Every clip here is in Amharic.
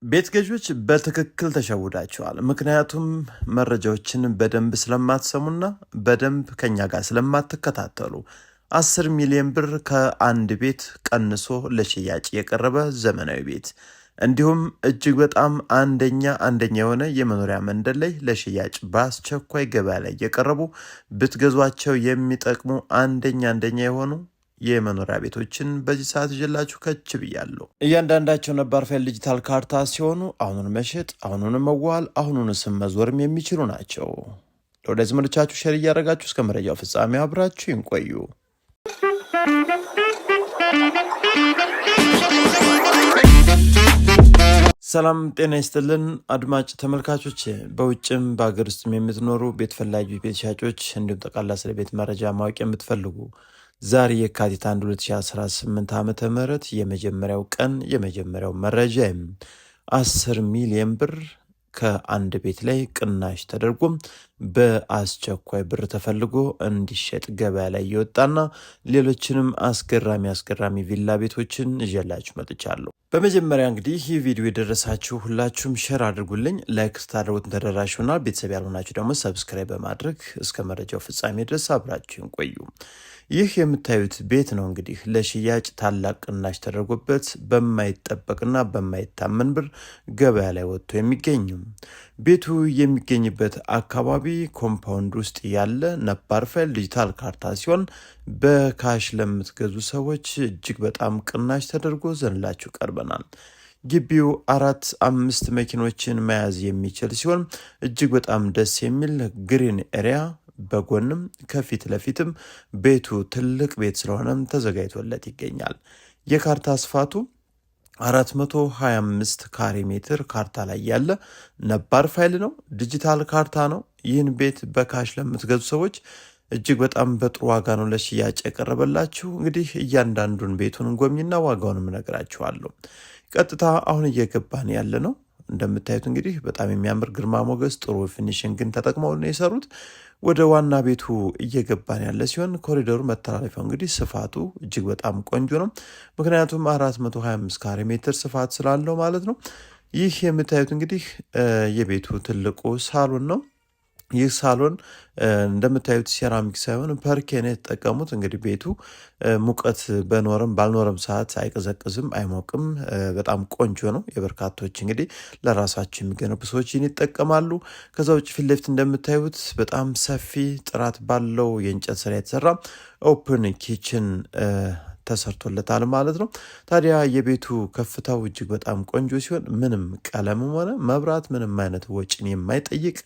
ቤት ገዢዎች በትክክል ተሸውዳቸዋል። ምክንያቱም መረጃዎችን በደንብ ስለማትሰሙና በደንብ ከኛ ጋር ስለማትከታተሉ 10 ሚሊዮን ብር ከአንድ ቤት ቀንሶ ለሽያጭ የቀረበ ዘመናዊ ቤት እንዲሁም እጅግ በጣም አንደኛ የሆነ የመኖሪያ መንደር ላይ ለሽያጭ በአስቸኳይ ገበያ ላይ የቀረቡ ብትገዟቸው የሚጠቅሙ አንደኛ የሆኑ የመኖሪያ ቤቶችን በዚህ ሰዓት ይዤላችሁ ከች ብያለሁ። እያንዳንዳቸው ነባር ፋይል ዲጂታል ካርታ ሲሆኑ አሁኑን መሸጥ፣ አሁኑን መዋል፣ አሁኑን ስም መዞርም የሚችሉ ናቸው። ለወዳጅ ዘመዶቻችሁ ሼር እያደረጋችሁ እስከ መረጃው ፍጻሜ አብራችሁ ይቆዩ። ሰላም ጤና ይስጥልን አድማጭ ተመልካቾች፣ በውጭም በሀገር ውስጥም የምትኖሩ ቤት ፈላጊ ቤት ሻጮች እንዲሁም ጠቅላላ ስለ ቤት መረጃ ማወቅ የምትፈልጉ ዛሬ የካቲት 1 2018 ዓመተ ምህረት የመጀመሪያው ቀን የመጀመሪያው መረጃ 10 ሚሊዮን ብር ከአንድ ቤት ላይ ቅናሽ ተደርጎ በአስቸኳይ ብር ተፈልጎ እንዲሸጥ ገበያ ላይ የወጣና ሌሎችንም አስገራሚ ቪላ ቤቶችን ይዤላችሁ መጥቻለሁ። በመጀመሪያ እንግዲህ ይህ ቪዲዮ የደረሳችሁ ሁላችሁም ሼር አድርጉልኝ፣ ላይክ ስታደርጉት ተደራሽ ይሆናል። ቤተሰብ ያልሆናችሁ ደግሞ ሰብስክራይብ በማድረግ እስከ መረጃው ፍጻሜ ድረስ አብራችሁን ቆዩ። ይህ የምታዩት ቤት ነው እንግዲህ ለሽያጭ ታላቅ ቅናሽ ተደርጎበት በማይጠበቅና በማይታመን ብር ገበያ ላይ ወጥቶ የሚገኝ ቤቱ የሚገኝበት አካባቢ ኮምፓውንድ ውስጥ ያለ ነባር ፋይል ዲጂታል ካርታ ሲሆን በካሽ ለምትገዙ ሰዎች እጅግ በጣም ቅናሽ ተደርጎ ዘንላችሁ ቀርበናል። ግቢው 4-5 መኪኖችን መያዝ የሚችል ሲሆን እጅግ በጣም ደስ የሚል ግሪን ኤሪያ በጎንም ከፊት ለፊትም ቤቱ ትልቅ ቤት ስለሆነም ተዘጋጅቶለት ይገኛል። የካርታ ስፋቱ 425 ካሬ ሜትር ካርታ ላይ ያለ ነባር ፋይል ነው። ዲጂታል ካርታ ነው። ይህን ቤት በካሽ ለምትገዙ ሰዎች እጅግ በጣም በጥሩ ዋጋ ነው ለሽያጭ የቀረበላችሁ። እንግዲህ እያንዳንዱን ቤቱን ጎብኝና ዋጋውንም እነግራችኋለሁ። ቀጥታ አሁን እየገባን ያለ ነው። እንደምታዩት እንግዲህ በጣም የሚያምር ግርማ ሞገስ ጥሩ ፊኒሽንግን ተጠቅመው ነው የሰሩት። ወደ ዋና ቤቱ እየገባን ያለ ሲሆን ኮሪደሩ መተላለፊያው እንግዲህ ስፋቱ እጅግ በጣም ቆንጆ ነው። ምክንያቱም 425 ካሬ ሜትር ስፋት ስላለው ማለት ነው። ይህ የምታዩት እንግዲህ የቤቱ ትልቁ ሳሎን ነው። ይህ ሳሎን እንደምታዩት ሴራሚክ ሳይሆን ፐርኬን የተጠቀሙት። እንግዲህ ቤቱ ሙቀት በኖረም ባልኖረም ሰዓት አይቀዘቅዝም፣ አይሞቅም። በጣም ቆንጆ ነው። የበርካቶች እንግዲህ ለራሳቸው የሚገነቡ ሰዎች ይህን ይጠቀማሉ። ከዛ ውጭ ፊት ለፊት እንደምታዩት በጣም ሰፊ ጥራት ባለው የእንጨት ስራ የተሰራ ኦፕን ኪችን ተሰርቶለታል ማለት ነው። ታዲያ የቤቱ ከፍታው እጅግ በጣም ቆንጆ ሲሆን ምንም ቀለምም ሆነ መብራት ምንም አይነት ወጪን የማይጠይቅ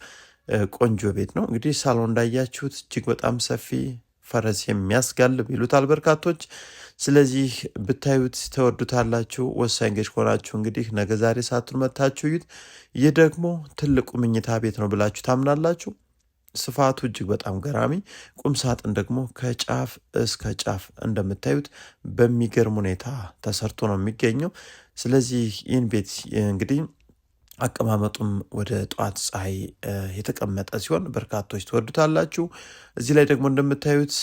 ቆንጆ ቤት ነው። እንግዲህ ሳሎን እንዳያችሁት እጅግ በጣም ሰፊ ፈረስ የሚያስጋልብ ይሉታል በርካቶች። ስለዚህ ብታዩት ተወዱታላችሁ። ወሳኝ ገዥ ከሆናችሁ እንግዲህ ነገ ዛሬ ሳቱን መታችሁ እዩት። ይህ ደግሞ ትልቁ መኝታ ቤት ነው ብላችሁ ታምናላችሁ። ስፋቱ እጅግ በጣም ገራሚ፣ ቁም ሳጥን ደግሞ ከጫፍ እስከ ጫፍ እንደምታዩት በሚገርም ሁኔታ ተሰርቶ ነው የሚገኘው። ስለዚህ ይህን ቤት እንግዲህ አቀማመጡም ወደ ጠዋት ፀሐይ የተቀመጠ ሲሆን በርካቶች ትወዱታላችሁ። እዚህ ላይ ደግሞ እንደምታዩት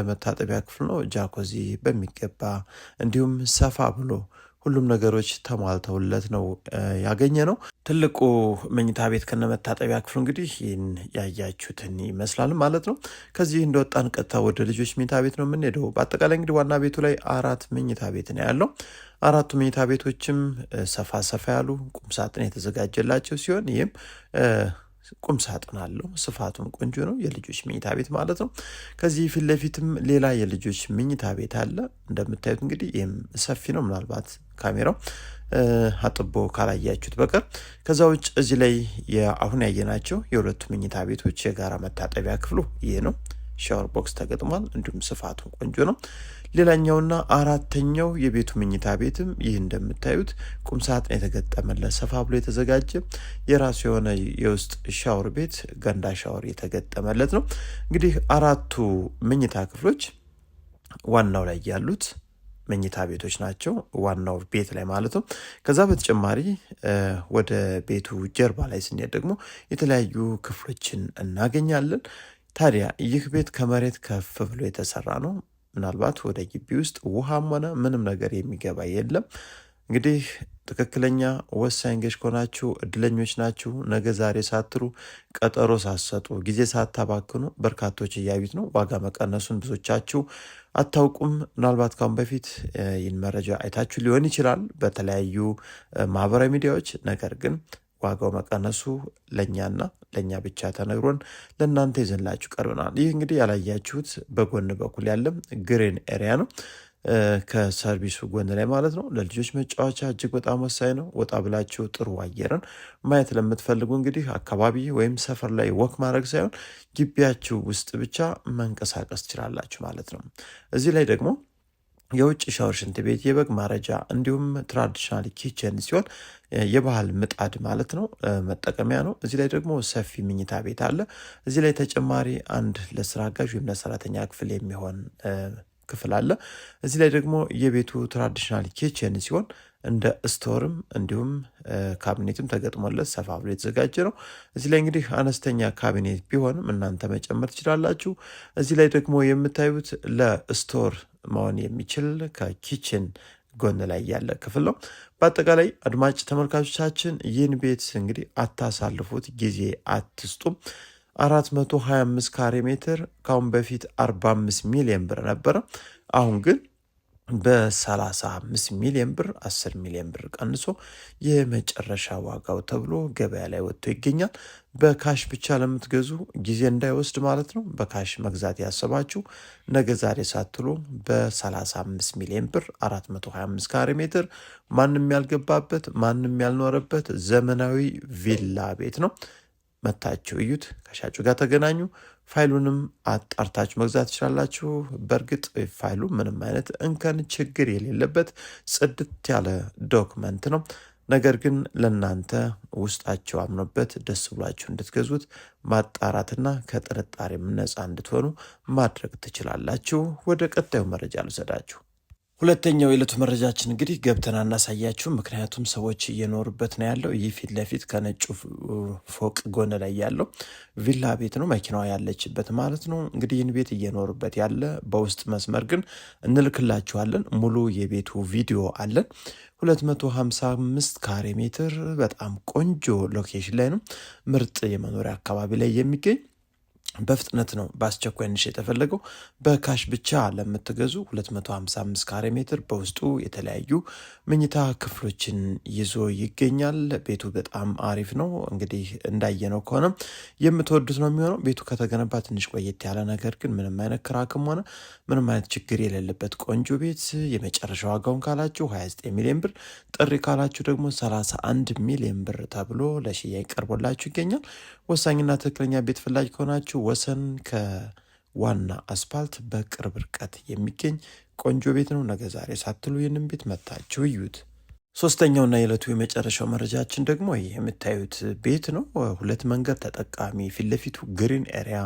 መታጠቢያ ክፍል ነው። ጃኮዚ በሚገባ እንዲሁም ሰፋ ብሎ ሁሉም ነገሮች ተሟልተውለት ነው ያገኘ ነው። ትልቁ መኝታ ቤት ከነ መታጠቢያ ክፍሉ እንግዲህ ይህን ያያችሁትን ይመስላል ማለት ነው። ከዚህ እንደወጣን ቀጥታ ወደ ልጆች መኝታ ቤት ነው የምንሄደው። በአጠቃላይ እንግዲህ ዋና ቤቱ ላይ 4 መኝታ ቤት ነው ያለው። 4ቱ መኝታ ቤቶችም ሰፋ ያሉ ቁምሳጥን የተዘጋጀላቸው ሲሆን ይህም ቁም ሳጥን አለው። ስፋቱም ቆንጆ ነው። የልጆች መኝታ ቤት ማለት ነው። ከዚህ ፊት ለፊትም ሌላ የልጆች መኝታ ቤት አለ። እንደምታዩት እንግዲህ ይህም ሰፊ ነው። ምናልባት ካሜራው አጥቦ ካላያችሁት በቀር። ከዛ ውጭ እዚህ ላይ አሁን ያየናቸው የሁለቱ መኝታ ቤቶች የጋራ መታጠቢያ ክፍሉ ይህ ነው። ሻወር ቦክስ ተገጥሟል። እንዲሁም ስፋቱ ቆንጆ ነው። ሌላኛውና አራተኛው የቤቱ መኝታ ቤትም ይህ እንደምታዩት ቁምሳጥን የተገጠመለት ሰፋ ብሎ የተዘጋጀ የራሱ የሆነ የውስጥ ሻወር ቤት ገንዳ ሻወር የተገጠመለት ነው። እንግዲህ 4ቱ መኝታ ክፍሎች ዋናው ላይ ያሉት መኝታ ቤቶች ናቸው። ዋናው ቤት ላይ ማለት ነው። ከዛ በተጨማሪ ወደ ቤቱ ጀርባ ላይ ስንሄድ ደግሞ የተለያዩ ክፍሎችን እናገኛለን። ታዲያ ይህ ቤት ከመሬት ከፍ ብሎ የተሰራ ነው። ምናልባት ወደ ግቢ ውስጥ ውሃም ሆነ ምንም ነገር የሚገባ የለም። እንግዲህ ትክክለኛ ወሳኝ ገዥ ከሆናችሁ እድለኞች ናችሁ። ነገ ዛሬ ሳትሉ ቀጠሮ ሳትሰጡ ጊዜ ሳታባክኑ በርካቶች እያዩት ነው። ዋጋ መቀነሱን ብዙዎቻችሁ አታውቁም። ምናልባት ካሁን በፊት ይህን መረጃ አይታችሁ ሊሆን ይችላል በተለያዩ ማህበራዊ ሚዲያዎች። ነገር ግን ዋጋው መቀነሱ ለእኛና ለእኛ ብቻ ተነግሮን ለእናንተ ይዘንላችሁ ቀርበናል። ይህ እንግዲህ ያላያችሁት በጎን በኩል ያለም ግሪን ኤሪያ ነው። ከሰርቪሱ ጎን ላይ ማለት ነው። ለልጆች መጫወቻ እጅግ በጣም ወሳኝ ነው። ወጣ ብላችሁ ጥሩ አየርን ማየት ለምትፈልጉ እንግዲህ አካባቢ ወይም ሰፈር ላይ ወክ ማድረግ ሳይሆን ግቢያችሁ ውስጥ ብቻ መንቀሳቀስ ትችላላችሁ ማለት ነው። እዚህ ላይ ደግሞ የውጭ ሻወር፣ ሽንት ቤት፣ የበግ ማረጃ እንዲሁም ትራዲሽናል ኪችን ሲሆን የባህል ምጣድ ማለት ነው መጠቀሚያ ነው። እዚህ ላይ ደግሞ ሰፊ ምኝታ ቤት አለ። እዚህ ላይ ተጨማሪ አንድ ለስራ አጋዥ ወይም ለሰራተኛ ክፍል የሚሆን ክፍል አለ። እዚህ ላይ ደግሞ የቤቱ ትራዲሽናል ኪችን ሲሆን እንደ ስቶርም እንዲሁም ካቢኔትም ተገጥሞለት ሰፋ ብሎ የተዘጋጀ ነው። እዚህ ላይ እንግዲህ አነስተኛ ካቢኔት ቢሆንም እናንተ መጨመር ትችላላችሁ። እዚህ ላይ ደግሞ የምታዩት ለስቶር መሆን የሚችል ከኪችን ጎን ላይ ያለ ክፍል ነው። በአጠቃላይ አድማጭ ተመልካቾቻችን ይህን ቤት እንግዲህ አታሳልፉት፣ ጊዜ አትስጡም። 425 ካሬ ሜትር ካሁን በፊት 45 ሚሊዮን ብር ነበረ። አሁን ግን በ35 ሚሊዮን ብር 10 ሚሊዮን ብር ቀንሶ የመጨረሻ ዋጋው ተብሎ ገበያ ላይ ወጥቶ ይገኛል። በካሽ ብቻ ለምትገዙ ጊዜ እንዳይወስድ ማለት ነው። በካሽ መግዛት ያሰባችሁ ነገ ዛሬ ሳትሉ በ35 ሚሊዮን ብር 425 ካሬ ሜትር ማንም ያልገባበት ማንም ያልኖረበት ዘመናዊ ቪላ ቤት ነው። መታችሁ እዩት፣ ከሻጩ ጋር ተገናኙ። ፋይሉንም አጣርታችሁ መግዛት ትችላላችሁ። በእርግጥ ፋይሉ ምንም አይነት እንከን ችግር የሌለበት ጽድት ያለ ዶክመንት ነው። ነገር ግን ለእናንተ ውስጣቸው አምኖበት ደስ ብሏችሁ እንድትገዙት ማጣራትና ከጥርጣሬም ነፃ እንድትሆኑ ማድረግ ትችላላችሁ። ወደ ቀጣዩ መረጃ ልውሰዳችሁ። ሁለተኛው የዕለቱ መረጃችን እንግዲህ ገብተን አናሳያችሁ፣ ምክንያቱም ሰዎች እየኖሩበት ነው ያለው። ይህ ፊት ለፊት ከነጩ ፎቅ ጎን ላይ ያለው ቪላ ቤት ነው፣ መኪናዋ ያለችበት ማለት ነው። እንግዲህ ይህን ቤት እየኖሩበት ያለ በውስጥ መስመር ግን እንልክላችኋለን። ሙሉ የቤቱ ቪዲዮ አለን። 255 ካሬ ሜትር በጣም ቆንጆ ሎኬሽን ላይ ነው። ምርጥ የመኖሪያ አካባቢ ላይ የሚገኝ በፍጥነት ነው በአስቸኳይ ንሽ የተፈለገው። በካሽ ብቻ ለምትገዙ 255 ካሬ ሜትር በውስጡ የተለያዩ መኝታ ክፍሎችን ይዞ ይገኛል። ቤቱ በጣም አሪፍ ነው። እንግዲህ እንዳየነው ከሆነ የምትወዱት ነው የሚሆነው። ቤቱ ከተገነባ ትንሽ ቆየት ያለ ነገር ግን ምንም አይነት ክራክም ሆነ ምንም አይነት ችግር የሌለበት ቆንጆ ቤት። የመጨረሻ ዋጋውን ካላችሁ 29 ሚሊዮን ብር፣ ጥሪ ካላችሁ ደግሞ 31 ሚሊዮን ብር ተብሎ ለሽያጭ ቀርቦላችሁ ይገኛል። ወሳኝና ትክክለኛ ቤት ፈላጊ ከሆናችሁ ወሰን ከዋና አስፓልት በቅርብ ርቀት የሚገኝ ቆንጆ ቤት ነው። ነገ ዛሬ ሳትሉ ይህንን ቤት መታችሁ እዩት። ሶስተኛውና የዕለቱ የመጨረሻው መረጃችን ደግሞ ይህ የምታዩት ቤት ነው። 2 መንገድ ተጠቃሚ ፊት ለፊቱ ግሪን ኤሪያ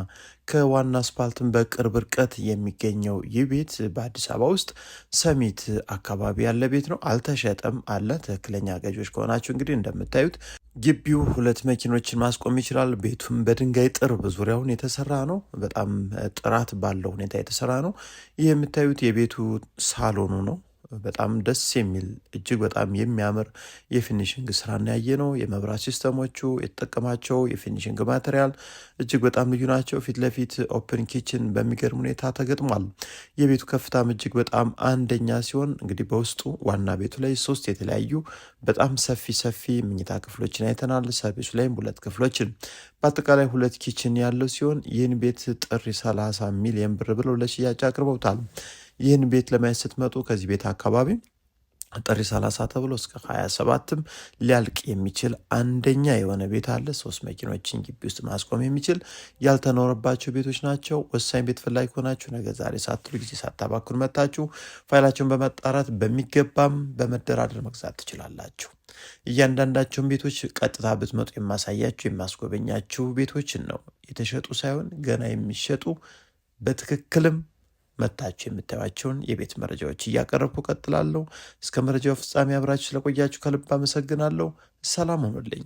ከዋና አስፓልትን በቅርብ ርቀት የሚገኘው ይህ ቤት በአዲስ አበባ ውስጥ ሰሚት አካባቢ ያለ ቤት ነው። አልተሸጠም አለ። ትክክለኛ ገዢዎች ከሆናችሁ እንግዲህ እንደምታዩት ግቢው 2 መኪኖችን ማስቆም ይችላል። ቤቱም በድንጋይ ጥርብ ዙሪያውን የተሰራ ነው። በጣም ጥራት ባለው ሁኔታ የተሰራ ነው። ይህ የምታዩት የቤቱ ሳሎኑ ነው። በጣም ደስ የሚል እጅግ በጣም የሚያምር የፊኒሽንግ ስራና ያየ ነው። የመብራት ሲስተሞቹ የተጠቀማቸው የፊኒሽንግ ማቴሪያል እጅግ በጣም ልዩ ናቸው። ፊት ለፊት ኦፕን ኪችን በሚገርም ሁኔታ ተገጥሟል። የቤቱ ከፍታም እጅግ በጣም አንደኛ ሲሆን እንግዲህ በውስጡ ዋና ቤቱ ላይ 3 የተለያዩ በጣም ሰፊ መኝታ ክፍሎችን አይተናል። ሰርቪሱ ላይም 2 ክፍሎችን በአጠቃላይ 2 ኪችን ያለው ሲሆን ይህን ቤት ጥሪ 30 ሚሊዮን ብር ብለው ለሽያጭ አቅርበውታል። ይህን ቤት ለማየት ስትመጡ ከዚህ ቤት አካባቢ ጥሪ 30 ተብሎ እስከ 27ም ሊያልቅ የሚችል አንደኛ የሆነ ቤት አለ። 3 መኪኖችን ግቢ ውስጥ ማስቆም የሚችል ያልተኖረባቸው ቤቶች ናቸው። ወሳኝ ቤት ፈላጊ ሆናችሁ ነገ ዛሬ ሳትሉ ጊዜ ሳታባክኑ መታችሁ ፋይላቸውን በማጣራት በሚገባም በመደራደር መግዛት ትችላላችሁ። እያንዳንዳቸውን ቤቶች ቀጥታ ብትመጡ የማሳያችሁ የማስጎበኛችሁ ቤቶችን ነው። የተሸጡ ሳይሆን ገና የሚሸጡ በትክክልም መታችሁ የምታዩቸውን የቤት መረጃዎች እያቀረብኩ ቀጥላለሁ። እስከ መረጃው ፍጻሜ አብራችሁ ስለቆያችሁ ከልብ አመሰግናለሁ። ሰላም ሆኑልኝ።